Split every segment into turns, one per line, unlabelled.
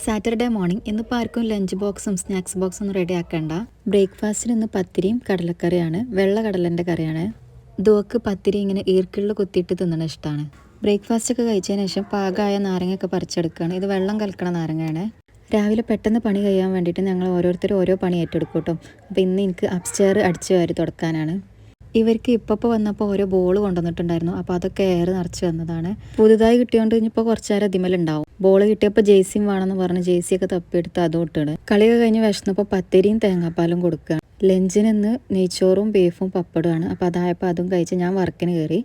Saturday morning ഇന്നിപ്പോൾ ആർക്കും lunch ബോക്സും സ്നാക്സ് ബോക്സും ഒന്നും റെഡി ആക്കണ്ട. ബ്രേക്ക്ഫാസ്റ്റിന് ഇന്ന് പത്തിരിയും കടലക്കറിയാണ്, വെള്ള കടലൻ്റെ കറിയാണ്. ദുവക്ക് പത്തിരി ഇങ്ങനെ ഈർക്കിളിൽ കുത്തിയിട്ട് തിന്നണ ഇഷ്ടമാണ്. ബ്രേക്ക്ഫാസ്റ്റ് ഒക്കെ കഴിച്ചതിന് ശേഷം പാകമായ നാരങ്ങയൊക്കെ പറിച്ചെടുക്കുകയാണ്. ഇത് വെള്ളം കലക്കണ നാരങ്ങയാണ്. രാവിലെ പെട്ടെന്ന് പണി കഴിയാൻ വേണ്ടിയിട്ട് ഞങ്ങൾ ഓരോരുത്തരും ഓരോ പണി ഏറ്റെടുക്കും കേട്ടോ. അപ്പോൾ ഇന്ന് എനിക്ക് അപ്സ്റ്റെയർ അടിച്ച് വാരി തുടക്കാനാണ്. ഇവർക്ക് ഇപ്പോൾ വന്നപ്പോൾ ഓരോ ബോൾ കൊണ്ടുവന്നിട്ടുണ്ടായിരുന്നു. അപ്പോൾ അതൊക്കെ എയർ നിറച്ച് വന്നതാണ്. പുതുതായി കിട്ടിയോണ്ട് ഇനിയിപ്പോൾ കുറച്ച് നേരം അതിമലുണ്ടാവും. ബോൾ കിട്ടിയപ്പോൾ ജേഴ്സിയും വേണമെന്ന് പറഞ്ഞ് ജേഴ്സിയൊക്കെ തപ്പിയെടുത്ത് അതും ഇട്ടാണ്. കളിയൊക്കെ കഴിഞ്ഞ് വിശന്നപ്പോൾ പത്തിരിയും തേങ്ങാപ്പാലും കൊടുക്കുകയാണ്. ലഞ്ചിന് ഇന്ന് നെയ്ച്ചോറും ബീഫും പപ്പടമാണ്. അപ്പോൾ അതായപ്പോൾ അതും കഴിച്ച് ഞാൻ വർക്കിന് കയറി.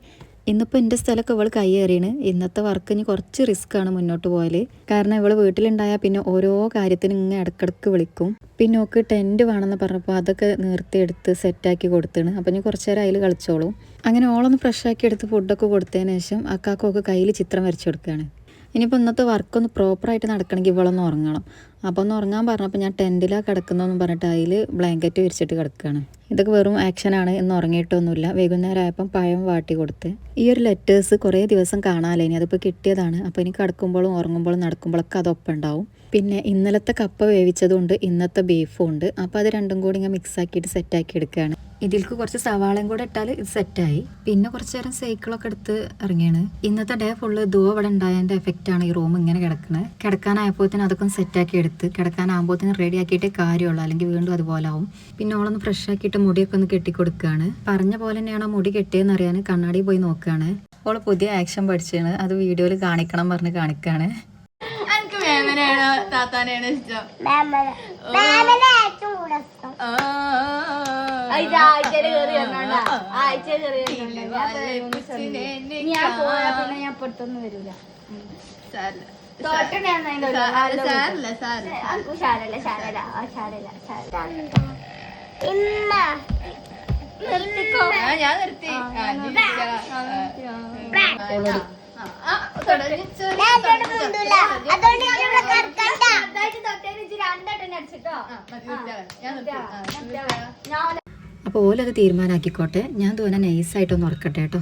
ഇന്നിപ്പോൾ എൻ്റെ സ്ഥലമൊക്കെ ഇവൾ കയ്യേറിയാണ്. ഇന്നത്തെ വർക്ക് ഇനി കുറച്ച് റിസ്ക് ആണ് മുന്നോട്ട് പോയാൽ. കാരണം ഇവൾ വീട്ടിലുണ്ടായാൽ പിന്നെ ഓരോ കാര്യത്തിനും ഇങ്ങനെ ഇടക്കിടക്ക് വിളിക്കും. പിന്നെ ഓക്ക് ടെൻറ്റ് വേണമെന്ന് പറഞ്ഞപ്പോൾ അതൊക്കെ നിർത്തിയെടുത്ത് സെറ്റാക്കി കൊടുത്താണ്. അപ്പം ഇനി കുറച്ച് നേരം അതിൽ കളിച്ചോളും. അങ്ങനെ ഓളൊന്ന് ഫ്രഷാക്കി എടുത്ത് ഫുഡൊക്കെ കൊടുത്തതിന് ശേഷം അക്കാക്കൊക്കെ കയ്യിൽ ചിത്രം വരച്ചു കൊടുക്കുകയാണ്. ഇനിയിപ്പോൾ ഇന്നത്തെ വർക്കൊന്ന് പ്രോപ്പറായിട്ട് നടക്കണമെങ്കിൽ ഇവളൊന്ന് ഉറങ്ങണം. അപ്പോൾ ഒന്ന് ഉറങ്ങാൻ പറഞ്ഞപ്പോൾ ഞാൻ ടെൻറ്റിലാണ് കിടക്കുന്നതെന്ന് പറഞ്ഞിട്ട് അതിൽ ബ്ലാങ്കറ്റ് വിരിച്ചിട്ട് കിടക്കുകയാണ്. ഇതൊക്കെ വെറും ആക്ഷനാണ്, ഇന്ന് ഉറങ്ങിയിട്ടൊന്നുമില്ല. വൈകുന്നേരം ആയപ്പം പഴം വാട്ടി കൊടുത്ത്. ഈ ഒരു ലെറ്റേഴ്സ് കുറേ ദിവസം കാണാമല്ലോ, ഇനി അതിപ്പോൾ കിട്ടിയതാണ്. അപ്പോൾ ഇനി കിടക്കുമ്പോഴും ഉറങ്ങുമ്പോഴും നടക്കുമ്പോഴൊക്കെ അതൊപ്പം ഉണ്ടാവും. പിന്നെ ഇന്നലത്തെ കപ്പ വേവിച്ചതുകൊണ്ട് ഇന്നത്തെ ബീഫും ഉണ്ട്. അപ്പോൾ അത് രണ്ടും കൂടി ഇങ്ങനെ മിക്സ് ആക്കിയിട്ട് സെറ്റാക്കി എടുക്കുകയാണ്. ഇതിലേക്ക് കുറച്ച് സവാളയും കൂടെ ഇട്ടാൽ ഇത് സെറ്റായി. പിന്നെ കുറച്ച് നേരം സൈക്കിളൊക്കെ എടുത്ത് ഇറങ്ങിയാണ്. ഇന്നത്തെ ഡേ ഫുള്ള് ഇവിടെ ഉണ്ടായതിൻ്റെ എഫക്റ്റാണ് ഈ റൂം ഇങ്ങനെ കിടക്കുന്നത്. കിടക്കാനായപ്പോഴത്തേനും അതൊക്കെ ഒന്ന് സെറ്റാക്കി എടുത്ത് കിടക്കാനാകുമ്പോഴത്തേനും റെഡി ആക്കിയിട്ടേ കാര്യമുള്ളൂ, അല്ലെങ്കിൽ വീണ്ടും അതുപോലെ ആവും. പിന്നെ ഓളൊന്ന് ഫ്രഷ് ആക്കിയിട്ട് മുടിയൊക്കെ ഒന്ന് കെട്ടിക്കൊടുക്കുകയാണ്. പറഞ്ഞ പോലെ തന്നെയാണോ മുടി കെട്ടിയെന്ന് അറിയാൻ കണ്ണാടി പോയി നോക്കുകയാണ്. ഓള് പുതിയ ആക്ഷൻ പഠിച്ചാണ്, അത് വീഡിയോയിൽ കാണിക്കണം പറഞ്ഞ് കാണിക്കുകയാണ്.
താത്താനെയാണ് ഇഷ്ടം. ഞാൻ പുറത്തൊന്നും വരൂല. ഞാൻ നിർത്തി.
അപ്പോൾ ഓലത് തീരുമാനാക്കിക്കോട്ടെ. ഞാൻ തോന്നുന്ന നൈസായിട്ടൊന്ന് ഉറക്കട്ടെ കേട്ടോ.